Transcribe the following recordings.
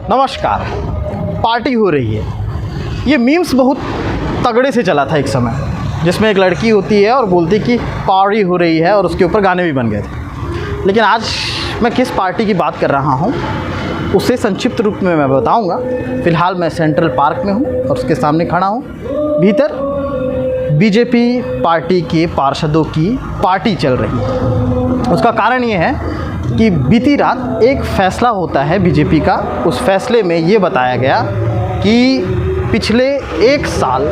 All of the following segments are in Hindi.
नमस्कार। पार्टी हो रही है, ये मीम्स बहुत तगड़े से चला था एक समय, जिसमें एक लड़की होती है और बोलती कि पार्टी हो रही है और उसके ऊपर गाने भी बन गए थे। लेकिन आज मैं किस पार्टी की बात कर रहा हूँ उसे संक्षिप्त रूप में मैं बताऊँगा। फ़िलहाल मैं सेंट्रल पार्क में हूँ और उसके सामने खड़ा हूँ। भीतर बीजेपी पार्टी के पार्षदों की पार्टी चल रही है। उसका कारण ये है कि बीती रात एक फ़ैसला होता है बीजेपी का। उस फैसले में ये बताया गया कि पिछले एक साल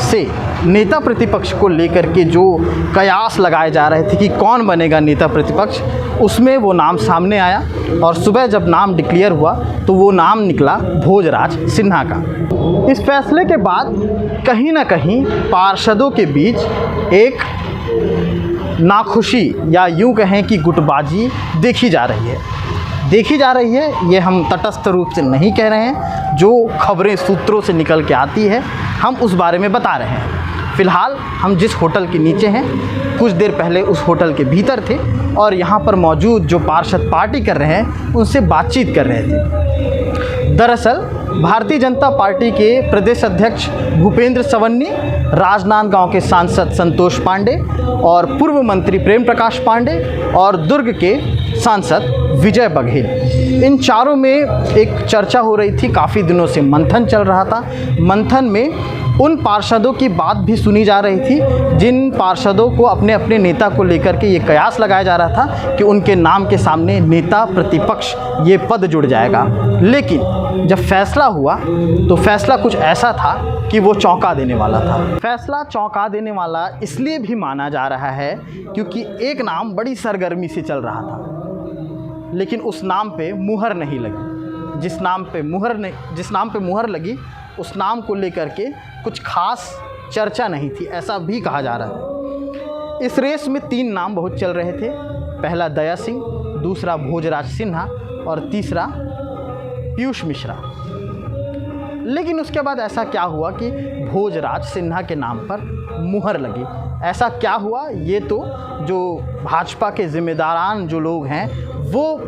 से नेता प्रतिपक्ष को लेकर के जो कयास लगाए जा रहे थे कि कौन बनेगा नेता प्रतिपक्ष, उसमें वो नाम सामने आया और सुबह जब नाम डिक्लेयर हुआ तो वो नाम निकला भोजराज सिन्हा का। इस फैसले के बाद कहीं ना कहीं पार्षदों के बीच एक नाखुशी या यूं कहें कि गुटबाजी देखी जा रही है। ये हम तटस्थ रूप से नहीं कह रहे हैं, जो खबरें सूत्रों से निकल के आती है हम उस बारे में बता रहे हैं। फ़िलहाल हम जिस होटल के नीचे हैं, कुछ देर पहले उस होटल के भीतर थे और यहाँ पर मौजूद जो पार्षद पार्टी कर रहे हैं उनसे बातचीत कर रहे थे। दरअसल भारतीय जनता पार्टी के प्रदेश अध्यक्ष भूपेंद्र सवन्नी, राजनांदगांव के सांसद संतोष पांडे और पूर्व मंत्री प्रेम प्रकाश पांडे और दुर्ग के सांसद विजय बघेल, इन चारों में एक चर्चा हो रही थी। काफ़ी दिनों से मंथन चल रहा था। मंथन में उन पार्षदों की बात भी सुनी जा रही थी जिन पार्षदों को अपने अपने नेता को लेकर के ये कयास लगाया जा रहा था कि उनके नाम के सामने नेता प्रतिपक्ष ये पद जुड़ जाएगा। लेकिन जब फैसला हुआ तो फैसला कुछ ऐसा था कि वो चौंका देने वाला था। फैसला चौंका देने वाला इसलिए भी माना जा रहा है क्योंकि एक नाम बड़ी सरगर्मी से चल रहा था, लेकिन उस नाम पे मुहर नहीं लगी। जिस नाम पे मुहर लगी उस नाम को लेकर के कुछ खास चर्चा नहीं थी, ऐसा भी कहा जा रहा है। इस रेस में 3 नाम बहुत चल रहे थे। पहला दया सिंह, दूसरा भोजराज सिन्हा और तीसरा पीयूष मिश्रा। लेकिन उसके बाद ऐसा क्या हुआ कि भोजराज सिन्हा के नाम पर मुहर लगी। ऐसा क्या हुआ ये तो जो भाजपा के ज़िम्मेदारान जो लोग हैं वो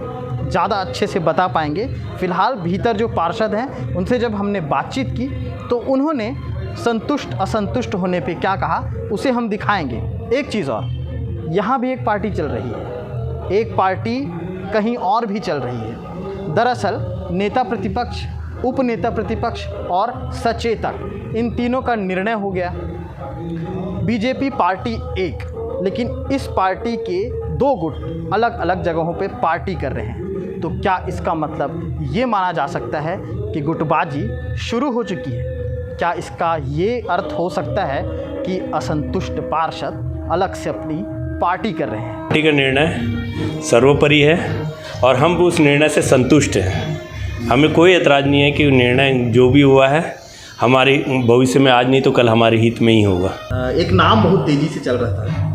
ज़्यादा अच्छे से बता पाएंगे। फ़िलहाल भीतर जो पार्षद हैं उनसे जब हमने बातचीत की तो उन्होंने संतुष्ट असंतुष्ट होने पे क्या कहा उसे हम दिखाएंगे। एक चीज़ और, यहाँ भी एक पार्टी चल रही है, एक पार्टी कहीं और भी चल रही है। दरअसल नेता प्रतिपक्ष, उपनेता प्रतिपक्ष और सचेतक, इन तीनों का निर्णय हो गया। बीजेपी पार्टी एक, लेकिन इस पार्टी के 2 गुट अलग अलग जगहों पे पार्टी कर रहे हैं। तो क्या इसका मतलब ये माना जा सकता है कि गुटबाजी शुरू हो चुकी है? क्या इसका ये अर्थ हो सकता है कि असंतुष्ट पार्षद अलग से अपनी पार्टी कर रहे हैं? पार्टी का निर्णय सर्वोपरि है और हम उस निर्णय से संतुष्ट हैं। हमें कोई ऐतराज़ नहीं है कि निर्णय जो भी हुआ है हमारे भविष्य में आज नहीं तो कल हमारे हित में ही होगा। एक नाम बहुत तेज़ी से चल रहा था,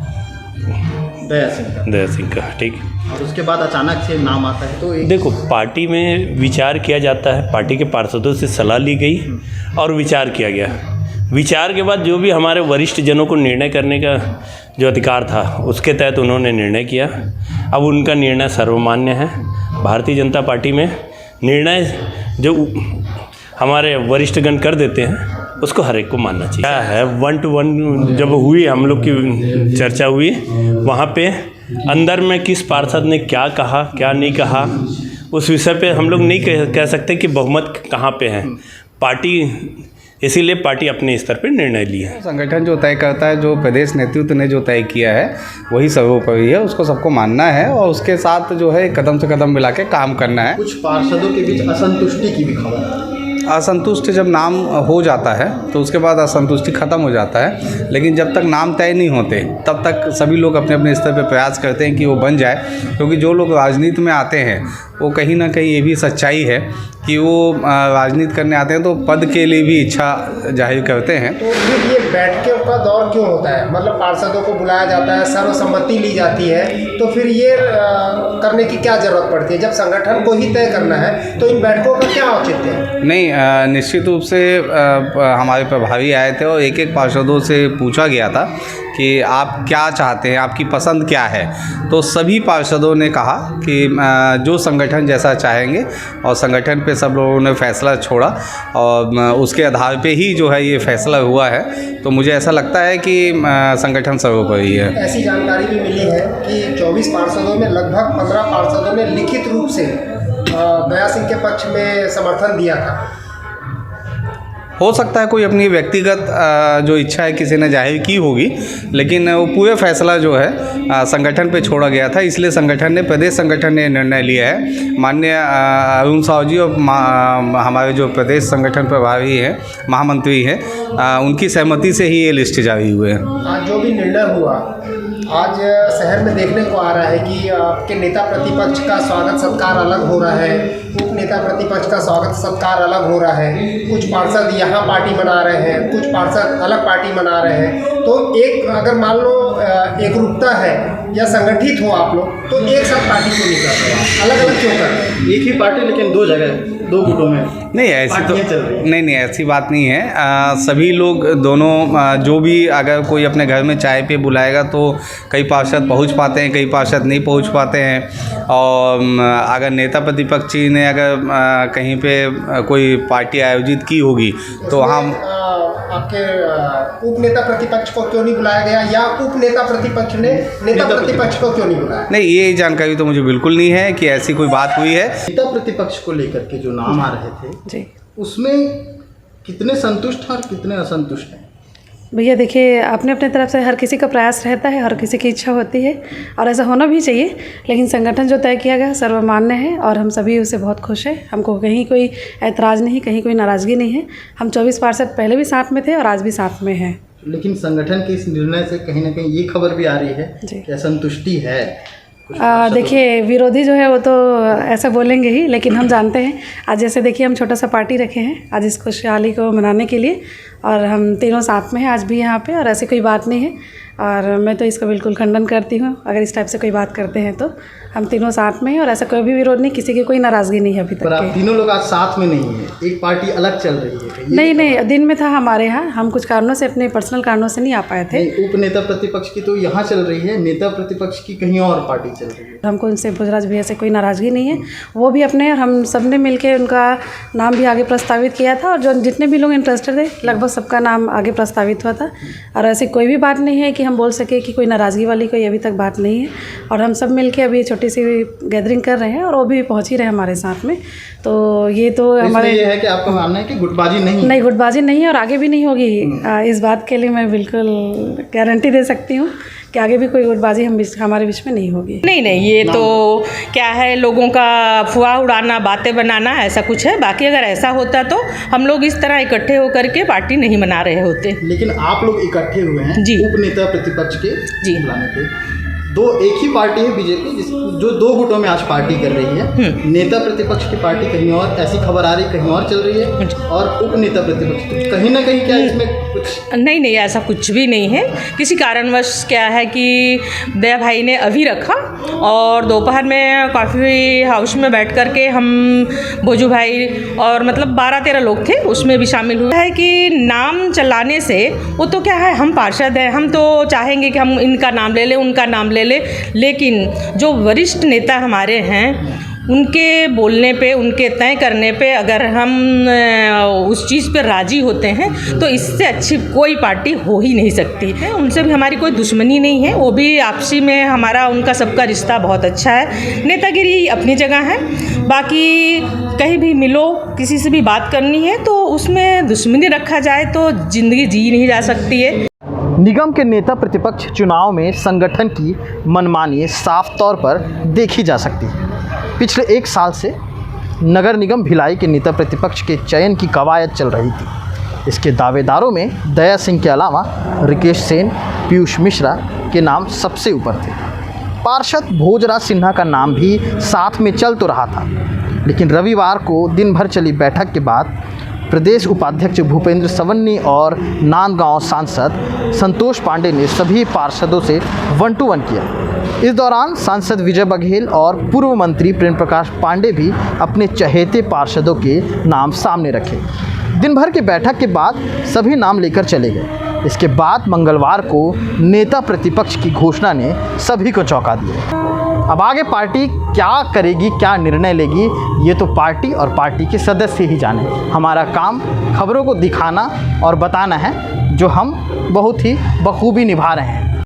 दया सिंह का, ठीक। और उसके बाद अचानक से नाम आता है तो देखो, पार्टी में विचार किया जाता है, पार्टी के पार्षदों से सलाह ली गई और विचार किया गया। विचार के बाद जो भी हमारे वरिष्ठ जनों को निर्णय करने का जो अधिकार था उसके तहत उन्होंने निर्णय किया। अब उनका निर्णय सर्वमान्य है। भारतीय जनता पार्टी में निर्णय जो हमारे वरिष्ठगण कर देते हैं उसको हर एक को मानना चाहिए। क्या है 1 to 1 जब हुई, हम लोग की चर्चा हुई, वहाँ पे अंदर में किस पार्षद ने क्या कहा क्या नहीं कहा उस विषय पे हम लोग नहीं कह सकते कि बहुमत कहाँ पे है। पार्टी, इसीलिए पार्टी अपने स्तर पर निर्णय ली है। संगठन जो तय करता है, जो प्रदेश नेतृत्व ने जो तय किया है वही सर्वोपरि है, उसको सबको मानना है और उसके साथ जो है कदम से कदम मिला के काम करना है। कुछ पार्षदों के बीच असंतुष्टि की भी खबर है। असंतुष्ट जब नाम हो जाता है तो उसके बाद असंतुष्टि ख़त्म हो जाता है, लेकिन जब तक नाम तय नहीं होते तब तक सभी लोग अपने अपने स्तर पर प्रयास करते हैं कि वो बन जाए। क्योंकि जो लोग राजनीति में आते हैं वो कहीं ना कहीं ये भी सच्चाई है कि वो राजनीति करने आते हैं तो पद के लिए भी इच्छा जाहिर करते हैं। तो फिर ये बैठकों का दौर क्यों होता है? मतलब पार्षदों को बुलाया जाता है, सर्वसम्मति ली जाती है, तो फिर ये करने की क्या ज़रूरत पड़ती है? जब संगठन को ही तय करना है तो इन बैठकों का क्या औचित्य है? नहीं, निश्चित रूप से हमारे प्रभारी आए थे और एक एक पार्षदों से पूछा गया था कि आप क्या चाहते हैं, आपकी पसंद क्या है। तो सभी पार्षदों ने कहा कि जो संगठन जैसा चाहेंगे, और संगठन पे सब लोगों ने फैसला छोड़ा और उसके आधार पे ही जो है ये फैसला हुआ है। तो मुझे ऐसा लगता है कि संगठन सर्वोपरि है। ऐसी जानकारी भी मिली है कि 24 पार्षदों में लगभग 15 पार्षदों ने लिखित रूप से दया सिंह के पक्ष में समर्थन दिया था। हो सकता है कोई अपनी व्यक्तिगत जो इच्छा है किसी ने जाहिर की होगी, लेकिन वो पूरे फैसला जो है संगठन पे छोड़ा गया था। इसलिए संगठन ने, प्रदेश संगठन ने निर्णय लिया है। माननीय अरुण साहू जी और हमारे जो प्रदेश संगठन प्रभारी हैं, महामंत्री हैं, उनकी सहमति से ही ये लिस्ट जारी हुए हैं। आज जो भी निर्णय हुआ, आज शहर में देखने को आ रहा है कि आपके नेता प्रतिपक्ष का स्वागत सत्कार अलग हो रहा है, उप नेता प्रतिपक्ष का स्वागत सत्कार अलग हो रहा है। कुछ पार्षद यहाँ पार्टी मना रहे हैं, कुछ पार्षद अलग पार्टी मना रहे हैं। तो एक अगर मान लो एकरूपता है या संगठित हो आप लोग, तो एक साथ पार्टी क्यों नहीं करते हो? अलग अलग क्यों करते हैं? एक ही पार्टी लेकिन दो जगह, दो गुटों में नहीं, ऐसी तो चल रही है। नहीं ऐसी बात नहीं है। सभी लोग दोनों जो भी, अगर कोई अपने घर में चाय पे बुलाएगा तो कई पार्षद पहुंच पाते हैं, कई पार्षद नहीं पहुंच पाते हैं। और अगर नेता प्रतिपक्षी ने अगर कहीं पे कोई पार्टी आयोजित की होगी तो हम आपके उप नेता प्रतिपक्ष को क्यों नहीं बुलाया गया, या उप नेता प्रतिपक्ष ने नेता प्रतिपक्ष को क्यों नहीं बुलाया? नहीं, ये जानकारी तो मुझे बिल्कुल नहीं है कि ऐसी कोई बात हुई है। नेता प्रतिपक्ष को लेकर के जो नाम आ रहे थे जी, उसमें कितने संतुष्ट हैं और कितने असंतुष्ट हैं? भैया देखिए, अपने अपने तरफ से हर किसी का प्रयास रहता है, हर किसी की इच्छा होती है और ऐसा होना भी चाहिए। लेकिन संगठन जो तय किया गया सर्वमान्य है और हम सभी उससे बहुत खुश हैं। हमको कहीं कोई ऐतराज़ नहीं, कहीं कोई नाराज़गी नहीं है। हम 24 पार्षद पहले भी साथ में थे और आज भी साथ में हैं। लेकिन संगठन के इस निर्णय से कहीं ना कहीं ये खबर भी आ रही है जी। कि असंतुष्टि है। देखिए, विरोधी जो है वो तो ऐसा बोलेंगे ही, लेकिन हम जानते हैं। आज जैसे देखिए, हम छोटा सा पार्टी रखे हैं आज इस खुशहाली को मनाने के लिए, और हम तीनों साथ में हैं आज भी यहाँ पे, और ऐसी कोई बात नहीं है। और मैं तो इसका बिल्कुल खंडन करती हूँ अगर इस टाइप से कोई बात करते हैं। तो हम तीनों साथ में हैं और ऐसा कोई भी विरोध नहीं, किसी की कोई नाराज़गी नहीं है अभी तक। पर आप तीनों लोग आज साथ में नहीं हैं, एक पार्टी अलग चल रही है। नहीं, दिन में था हमारे यहाँ, हम कुछ कारणों से, अपने पर्सनल कारणों से नहीं आ पाए थे। उप नेता प्रतिपक्ष की तो यहाँ चल रही है, नेता प्रतिपक्ष की कहीं और पार्टी चल रही है। हमको उनसे भोजराज भैया से कोई नाराज़गी नहीं है। वो भी अपने, और हम सब ने मिलकर उनका नाम भी आगे प्रस्तावित किया था, और जो जितने भी लोग इंटरेस्टेड थे लगभग सबका नाम आगे प्रस्तावित हुआ था। और ऐसी कोई भी बात नहीं है कि हम बोल सके कि कोई नाराज़गी वाली कोई अभी तक बात नहीं है। और हम सब मिलके अभी छोटी सी गैदरिंग कर रहे हैं और वो भी पहुंच ही रहे हमारे साथ में। तो ये तो हमारे ये है कि आपका मानना है कि गुटबाजी नहीं, गुटबाजी नहीं है और आगे भी नहीं होगी। इस बात के लिए मैं बिल्कुल गारंटी दे सकती हूँ कि आगे भी कोई गुटबाजी हमारे बीच में नहीं होगी। नहीं, ये तो क्या है, लोगों का अफवाह उड़ाना, बातें बनाना, ऐसा कुछ है। बाकी अगर ऐसा होता तो हम लोग इस तरह इकट्ठे होकर के पार्टी नहीं बना रहे होते। लेकिन आप लोग इकट्ठे हुए हैं जी, उप नेता प्रतिपक्ष के जी बुलाने पे। दो एक ही पार्टी है बीजेपी, जो दो गुटों में आज पार्टी कर रही है। नेता प्रतिपक्ष की पार्टी कहीं और, ऐसी खबर आ रही कहीं और चल रही है, और उप नेता प्रतिपक्ष तो कहीं ना कहीं क्या इसमें कुछ नहीं, ऐसा कुछ भी नहीं है। किसी कारणवश क्या है कि दया भाई ने अभी रखा, और दोपहर में कॉफ़ी हाउस में बैठ कर के हम भोजू भाई और मतलब 12-13 लोग थे, उसमें भी शामिल हुए है कि नाम चलाने से वो तो क्या है, हम पार्षद हैं, हम तो चाहेंगे कि हम इनका नाम ले लें, उनका नाम ले लें। लेकिन जो वरिष्ठ नेता हमारे हैं उनके बोलने पे, उनके तय करने पे अगर हम उस चीज़ पे राज़ी होते हैं तो इससे अच्छी कोई पार्टी हो ही नहीं सकती है। उनसे भी हमारी कोई दुश्मनी नहीं है, वो भी आपसी में हमारा उनका सबका रिश्ता बहुत अच्छा है। नेतागिरी अपनी जगह है, बाकी कहीं भी मिलो, किसी से भी बात करनी है तो उसमें दुश्मनी रखा जाए तो ज़िंदगी जी नहीं जा सकती है। निगम के नेता प्रतिपक्ष चुनाव में संगठन की मनमानी साफ तौर पर देखी जा सकती है। पिछले 1 साल से नगर निगम भिलाई के नेता प्रतिपक्ष के चयन की कवायद चल रही थी। इसके दावेदारों में दया सिंह के अलावा रिकेश सेन, पीयूष मिश्रा के नाम सबसे ऊपर थे। पार्षद भोजराज सिन्हा का नाम भी साथ में चल तो रहा था, लेकिन रविवार को दिन भर चली बैठक के बाद प्रदेश उपाध्यक्ष भूपेंद्र सवन्नी और नांदगांव सांसद संतोष पांडे ने सभी पार्षदों से 1-to-1 किया। इस दौरान सांसद विजय बघेल और पूर्व मंत्री प्रेम प्रकाश पांडे भी अपने चहेते पार्षदों के नाम सामने रखे। दिन भर की बैठक के बाद सभी नाम लेकर चले गए। इसके बाद मंगलवार को नेता प्रतिपक्ष की घोषणा ने सभी को चौंका दिया। अब आगे पार्टी क्या करेगी, क्या निर्णय लेगी, ये तो पार्टी और पार्टी के सदस्य ही जाने। हमारा काम खबरों को दिखाना और बताना है, जो हम बहुत ही बखूबी निभा रहे हैं।